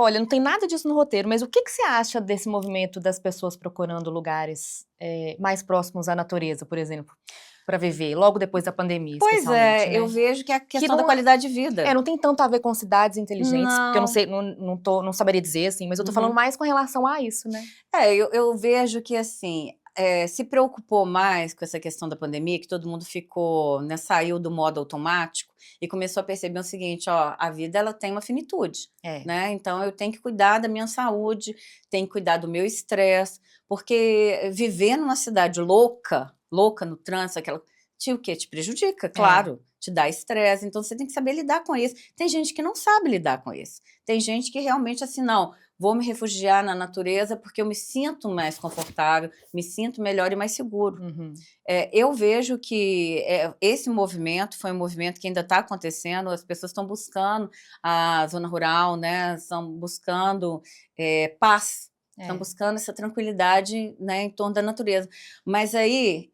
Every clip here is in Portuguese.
Olha, não tem nada disso no roteiro, mas o que você acha desse movimento das pessoas procurando lugares mais próximos à natureza, por exemplo, para viver, logo depois da pandemia, Pois especialmente, é, né? eu vejo que é a Que questão da não, qualidade de vida. não tem tanto a ver com cidades inteligentes, porque eu não Não. sei, não saberia dizer, assim, mas eu tô falando mais com relação a isso, né? Eu vejo que, assim, se preocupou mais com essa questão da pandemia, que todo mundo ficou, né, saiu do modo automático e começou a perceber o seguinte, ó, a vida ela tem uma finitude, né? Então eu tenho que cuidar da minha saúde, tenho que cuidar do meu estresse, porque viver numa cidade louca no trânsito, o quê? Te prejudica, claro. Te dá estresse, então você tem que saber lidar com isso. Tem gente que não sabe lidar com isso. Tem gente que realmente, assim, não, vou me refugiar na natureza porque eu me sinto mais confortável, me sinto melhor e mais seguro. Eu vejo que esse movimento foi um movimento que ainda está acontecendo, as pessoas estão buscando a zona rural, né? Estão buscando paz, estão buscando essa tranquilidade, né, em torno da natureza. Mas aí,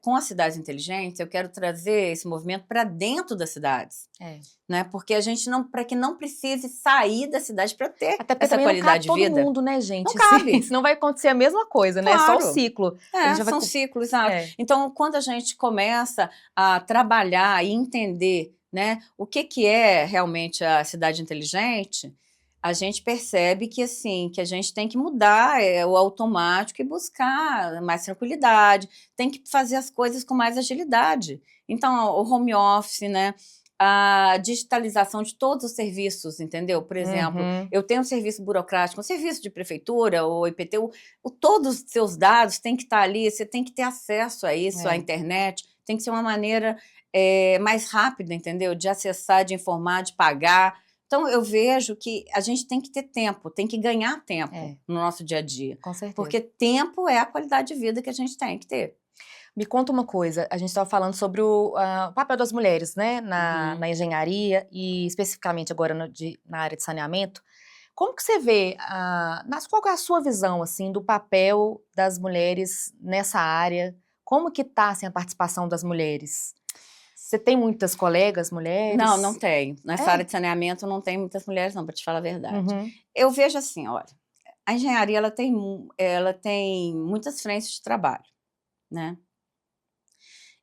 com as cidades inteligentes, eu quero trazer esse movimento para dentro das cidades. Né? Porque a gente não, para que não precise sair da cidade para ter Até porque essa também não cabe qualidade de todo vida. mundo, né, gente? Não cabe. Senão vai acontecer a mesma coisa, né? Só o Claro. ciclo. A gente já vai... São ciclos, exato. Então, quando a gente começa a trabalhar e entender, né, o que é realmente a cidade inteligente, a gente percebe que, assim, que a gente tem que mudar o automático e buscar mais tranquilidade, tem que fazer as coisas com mais agilidade. Então, o home office, né, a digitalização de todos os serviços, entendeu? Por exemplo, eu tenho um serviço burocrático, um serviço de prefeitura, ou IPTU, todos os seus dados têm que estar ali, você tem que ter acesso a isso, à internet, tem que ser uma maneira mais rápida, entendeu? De acessar, de informar, de pagar. Então, eu vejo que a gente tem que ter tempo, tem que ganhar tempo no nosso dia a dia. Com certeza. Porque tempo é a qualidade de vida que a gente tem que ter. Me conta uma coisa, a gente estava falando sobre o papel das mulheres, né, na engenharia e especificamente agora na área de saneamento. Como que você vê, qual que é a sua visão, assim, do papel das mulheres nessa área? Como que tá, assim, a participação das mulheres? Você tem muitas colegas mulheres? Não tenho. Nessa área de saneamento não tem muitas mulheres não, para te falar a verdade. Eu vejo assim, olha, a engenharia ela tem muitas frentes de trabalho, né?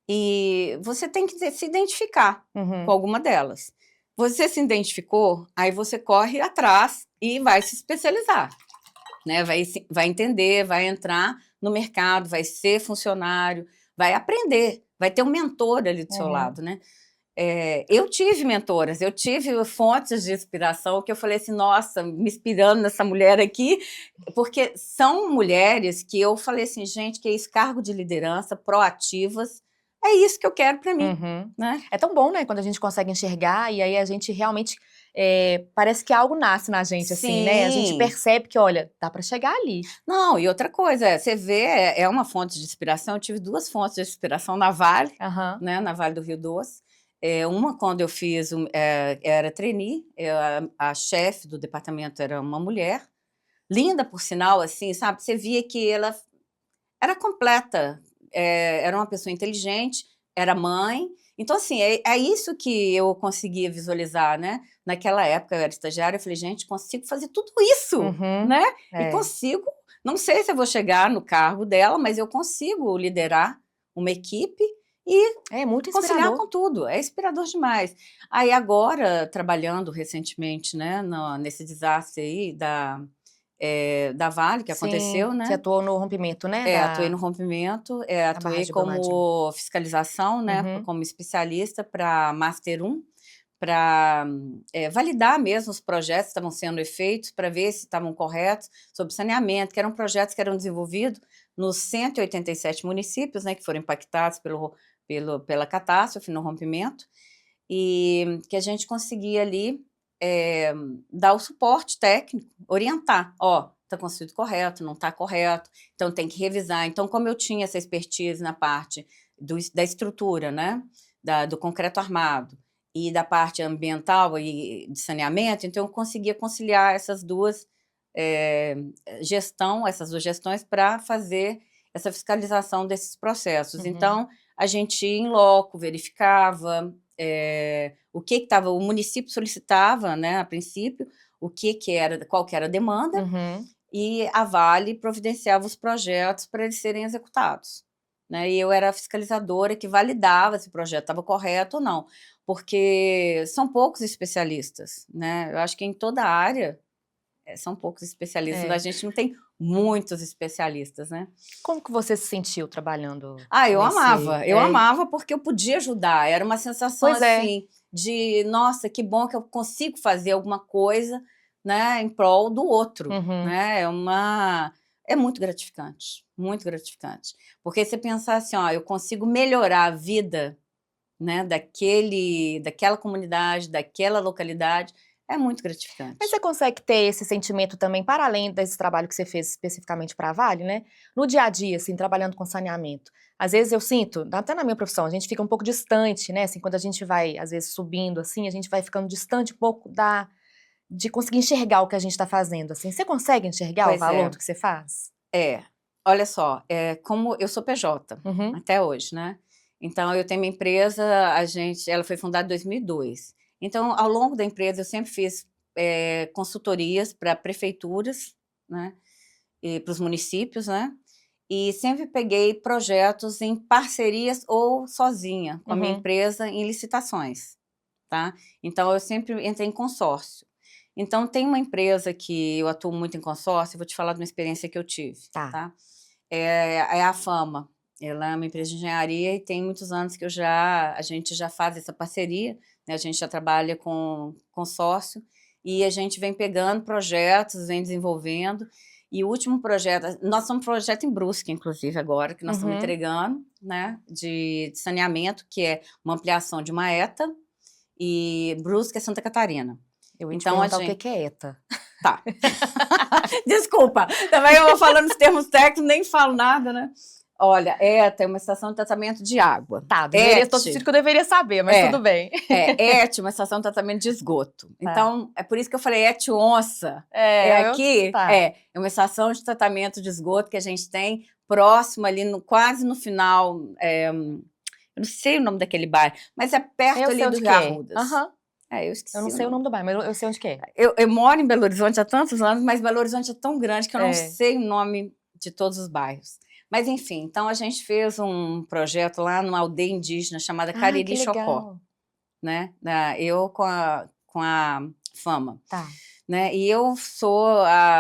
E você tem que se identificar com alguma delas. Você se identificou, aí você corre atrás e vai se especializar, né? Vai entender, vai entrar no mercado, vai ser funcionário, vai aprender, vai ter um mentor ali do seu lado, né? Eu tive mentoras, eu tive fontes de inspiração que eu falei assim, nossa, me inspirando nessa mulher aqui, porque são mulheres que eu falei assim, gente, que é isso, cargo de liderança, proativas, é isso que eu quero para mim, né? É tão bom, né, quando a gente consegue enxergar e aí a gente realmente, parece que algo nasce na gente, assim, né? A gente percebe que, olha, dá para chegar ali. Não, e outra coisa, você vê, é uma fonte de inspiração, eu tive 2 fontes de inspiração na Vale, né, na Vale do Rio Doce. Uma quando eu fiz, era trainee, a chefe do departamento era uma mulher, linda por sinal, assim, sabe, você via que ela era completa, era uma pessoa inteligente, era mãe, então assim, é isso que eu conseguia visualizar, né, naquela época eu era estagiária, eu falei, gente, consigo fazer tudo isso, né, e consigo, não sei se eu vou chegar no cargo dela, mas eu consigo liderar uma equipe e muito conciliar inspirador. com tudo, é inspirador demais. Aí agora, trabalhando recentemente, né, nesse desastre aí da Vale, que aconteceu, né? Você atuou no rompimento, né? Atuei no rompimento, atuei como fiscalização, né, como especialista para Master 1, para validar mesmo os projetos que estavam sendo feitos, para ver se estavam corretos, sobre saneamento, que eram projetos que eram desenvolvidos nos 187 municípios, né, que foram impactados pela catástrofe no rompimento, e que a gente conseguia ali dar o suporte técnico, orientar, ó, está construído correto, não está correto, então tem que revisar. Então, como eu tinha essa expertise na parte da estrutura, né, do concreto armado, e da parte ambiental e de saneamento, então eu conseguia conciliar essas duas essas duas gestões para fazer essa fiscalização desses processos. Então, a gente ia em loco, verificava o que estava, o município solicitava, né, a princípio, qual que era a demanda, Uhum. e a Vale providenciava os projetos para eles serem executados, né? E eu era a fiscalizadora que validava se o projeto estava correto ou não, porque são poucos especialistas, né? Eu acho que em toda a área são poucos especialistas, a É. gente não tem muitos especialistas, né? Como que você se sentiu trabalhando Eu nesse... amava porque eu podia ajudar, era uma sensação Pois é. assim, de nossa, que bom que eu consigo fazer alguma coisa, né, em prol do outro, Uhum. né, é muito gratificante, porque você pensar assim, ó, eu consigo melhorar a vida, né, daquela comunidade, daquela localidade, é muito Mas gratificante. você consegue ter esse sentimento também, para além desse trabalho que você fez especificamente para a Vale, né? No dia a dia, assim, trabalhando com saneamento. Às vezes eu sinto, até na minha profissão, a gente fica um pouco distante, né? Assim, quando a gente vai, às vezes, subindo, assim, a gente vai ficando distante um pouco de conseguir enxergar o que a gente está fazendo, assim. Você consegue enxergar o Pois valor é, do que você faz? olha só, como eu sou PJ, Uhum, até hoje, né, então eu tenho uma empresa, ela foi fundada em 2002, então ao longo da empresa eu sempre fiz, consultorias para prefeituras, né, e para os municípios, né, e sempre peguei projetos em parcerias ou sozinha com a minha uhum, empresa em licitações, tá. Então eu sempre entrei em consórcio. Então tem uma empresa que eu atuo muito em consórcio, vou te falar de uma experiência que eu tive, tá. tá. É a Fama, ela é uma empresa de engenharia e tem muitos anos que a gente já faz essa parceria, né, a gente já trabalha com consórcio, e a gente vem pegando projetos, vem desenvolvendo, e o último projeto nós estamos um projeto em Brusque, inclusive agora, que nós estamos Uhum. entregando, né, de saneamento, que é uma ampliação de uma ETA, e Brusque é Santa Catarina. Eu ia te Então a perguntar o que gente que é ETA. tá. Desculpa, também eu vou falando os termos técnicos, nem falo nada, né. Olha, ETA é uma estação de tratamento de água. Tá, deveria, tô sentindo ET que eu deveria saber, mas tudo é, bem. ET, uma estação de tratamento de esgoto. Tá. Então, é por isso que eu falei ET onça. É, Aqui, tá. é uma estação de tratamento de esgoto que a gente tem próximo ali, quase no final, eu não sei o nome daquele bairro, mas é perto Eu sei ali do onde Rio que é. Arrudas. Aham. Eu Eu não esqueci o sei o nome. nome do bairro, mas eu sei onde que é. Eu moro em Belo Horizonte há tantos anos, mas Belo Horizonte é tão grande que eu não É. sei o nome de todos os bairros. Mas enfim, então a gente fez um projeto lá numa aldeia indígena chamada Ai, que Cariri Chocó, legal. né? Eu com a Fama, Tá. né? E eu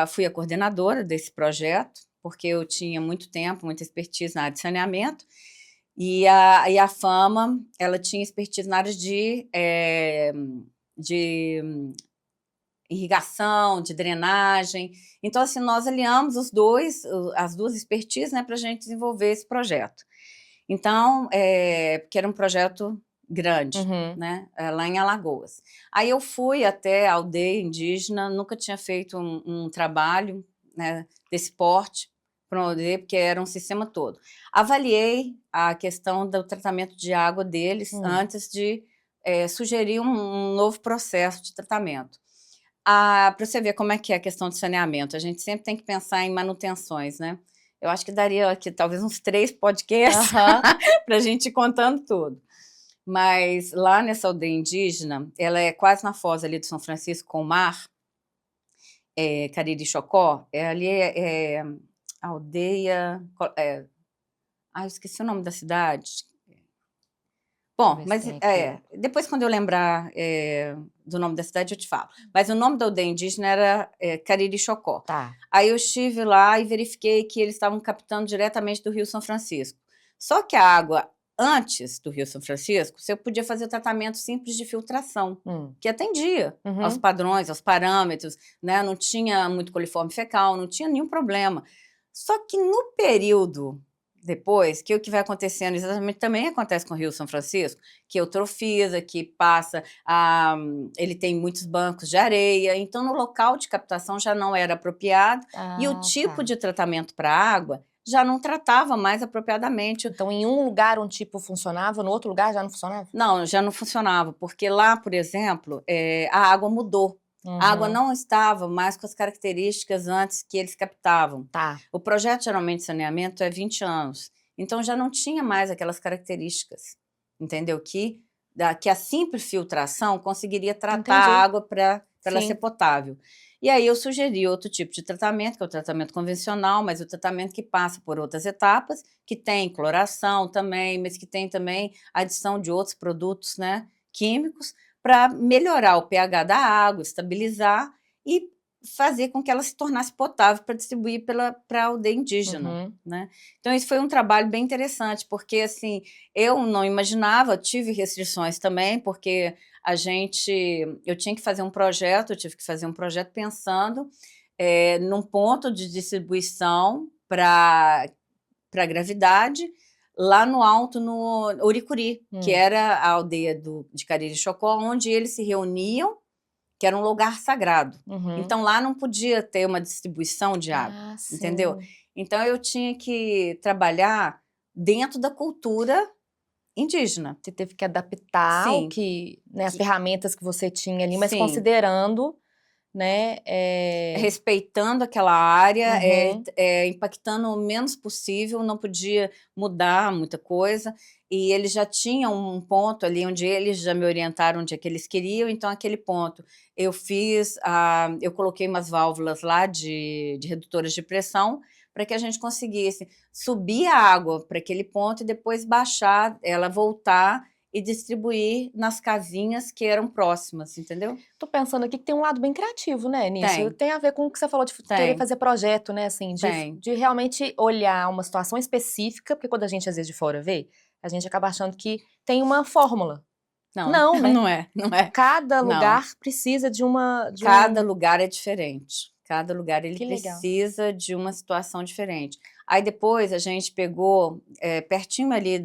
fui a coordenadora desse projeto, porque eu tinha muito tempo, muita expertise na área de saneamento, e a Fama, ela tinha expertise na área de irrigação, de drenagem. Então, assim, nós aliamos as duas expertises, né, para a gente desenvolver esse projeto. Então, porque era um projeto grande, Uhum. né, lá em Alagoas. Aí eu fui até a aldeia indígena, nunca tinha feito um trabalho, né, desse porte, para uma aldeia, porque era um sistema todo. Avaliei a questão do tratamento de água deles Hum. antes de sugerir um novo processo de tratamento. Para você ver como é que é a questão de saneamento, a gente sempre tem que pensar em manutenções, né. Eu acho que daria aqui talvez uns 3 podcasts Aham. para a gente ir contando tudo. Mas lá nessa aldeia indígena, ela é quase na foz ali de São Francisco com o mar, Cariri Chocó, ali a aldeia eu esqueci o nome da cidade. Deixa eu Bom, ver se mas tem aqui. depois quando eu lembrar, do nome da cidade eu te falo. Mas o nome da aldeia indígena era, Cariri Chocó. Tá. Aí eu estive lá e verifiquei que eles estavam captando diretamente do Rio São Francisco. Só que a água antes do Rio São Francisco, você podia fazer o tratamento simples de filtração, Hum. que atendia aos Uhum. padrões, aos parâmetros, né, não tinha muito coliforme fecal, não tinha nenhum problema. Só que no período depois, que o que vai acontecendo exatamente também acontece com o Rio São Francisco, que eutrofiza, que passa ele tem muitos bancos de areia, então no local de captação já não era apropriado, e o Ah, tipo tá. de tratamento para a água já não tratava mais apropriadamente. Então em um lugar um tipo funcionava, no outro lugar já não funcionava? Não, já não funcionava, porque lá, por exemplo, a água mudou. A água Uhum. não estava mais com as características antes que eles captavam. Tá. O projeto, geralmente, de saneamento é 20 anos, então já não tinha mais aquelas características, entendeu? Que que a simples filtração conseguiria tratar Entendi. a água para ela Sim. ser potável. E aí eu sugeri outro tipo de tratamento, que é o tratamento convencional, mas o tratamento que passa por outras etapas, que tem cloração também, mas que tem também adição de outros produtos, né, químicos, para melhorar o pH da água, estabilizar e fazer com que ela se tornasse potável para distribuir para a aldeia indígena, Uhum. né? Então isso foi um trabalho bem interessante, porque assim, eu não imaginava, tive restrições também, porque eu tinha que fazer um projeto, eu tive que fazer um projeto pensando num ponto de distribuição para a gravidade, lá no alto, no Uricuri, que era a aldeia de Cariri-Chocó, onde eles se reuniam, que era um lugar sagrado. Uhum. Então lá não podia ter uma distribuição de água, Ah, entendeu? sim. Então eu tinha que trabalhar dentro da cultura indígena. Você teve que adaptar o Sim, que, né, as ferramentas que você tinha ali, mas sim. considerando, né, Respeitando aquela área, uhum. impactando o menos possível, não podia mudar muita coisa, e eles já tinham um ponto ali onde eles já me orientaram onde é que eles queriam, então aquele ponto eu coloquei umas válvulas lá de redutoras de pressão, para que a gente conseguisse subir a água para aquele ponto e depois baixar, ela voltar e distribuir nas casinhas que eram próximas, entendeu? Tô pensando aqui que tem um lado bem criativo, né, nisso. Tem, Tem a ver com o que você falou de querer tem, fazer projeto, né, assim, tem. de realmente olhar uma situação específica, porque quando a gente às vezes de fora vê, a gente acaba achando que tem uma fórmula. Não, Não, né? não é, não é. Cada Não, lugar precisa de uma, de cada um. lugar é diferente. Cada lugar ele Que legal. precisa de uma situação diferente. Aí depois a gente pegou, pertinho ali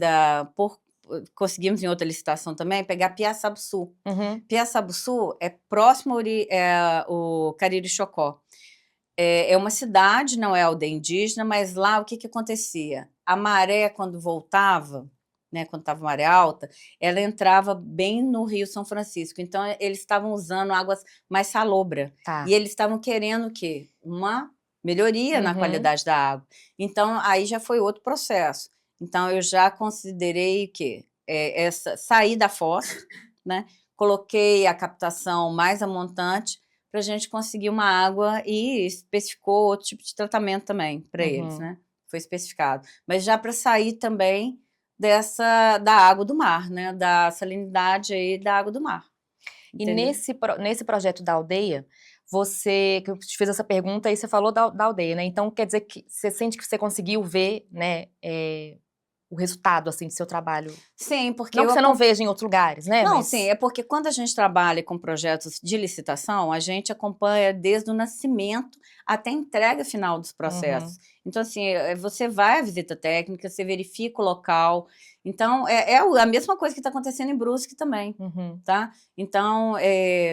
conseguimos em outra licitação também, pegar Piaçabuçu. Uhum. Piaçabuçu é próximo o Cariri-Chocó. É uma cidade, não é aldeia indígena, mas lá o que que acontecia? A maré, quando voltava, né, quando estava maré alta, ela entrava bem no Rio São Francisco. Então, eles estavam usando águas mais salobra. E Tá. eles estavam querendo o quê? Uma melhoria na Uhum. qualidade da água. Então, aí já foi outro processo. Então, eu já considerei o quê? Sair da foz, né? Coloquei a captação mais a montante para a gente conseguir uma água e especificou outro tipo de tratamento também para eles, Uhum. né? Foi especificado. Mas já para sair também da água do mar, né? Da salinidade aí da água do mar. E Entendeu? nesse projeto da aldeia, que eu te fiz essa pergunta e você falou da aldeia, né? Então quer dizer que você sente que você conseguiu ver, né, o resultado assim do seu trabalho. Sim, porque Não que você não veja em outros lugares, né? Não, sim, Mas. é porque quando a gente trabalha com projetos de licitação, a gente acompanha desde o nascimento até a entrega final dos Uhum. processos. Então, assim, você vai à visita técnica, você verifica o local. Então, a mesma coisa que está acontecendo em Brusque também, Uhum. tá? Então,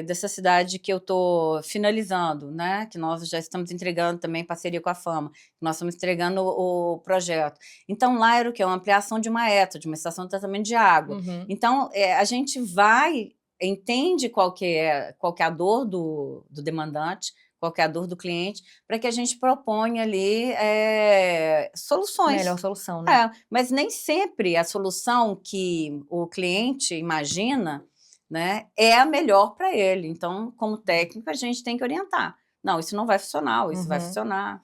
dessa cidade que eu estou finalizando, né? Que nós já estamos entregando também em parceria com a Fama, nós estamos entregando o projeto. Então, lá era o quê? Uma ampliação de uma ETA, de uma estação de tratamento de água. Uhum. Então, a gente entende qual que é a dor do demandante, qual que é a dor do cliente, para que a gente proponha ali Melhor soluções. solução, né? Mas nem sempre a solução que o cliente imagina, né, é a melhor para ele. Então, como técnico, a gente tem que orientar. Não, isso não vai funcionar, ou isso vai Uhum. funcionar.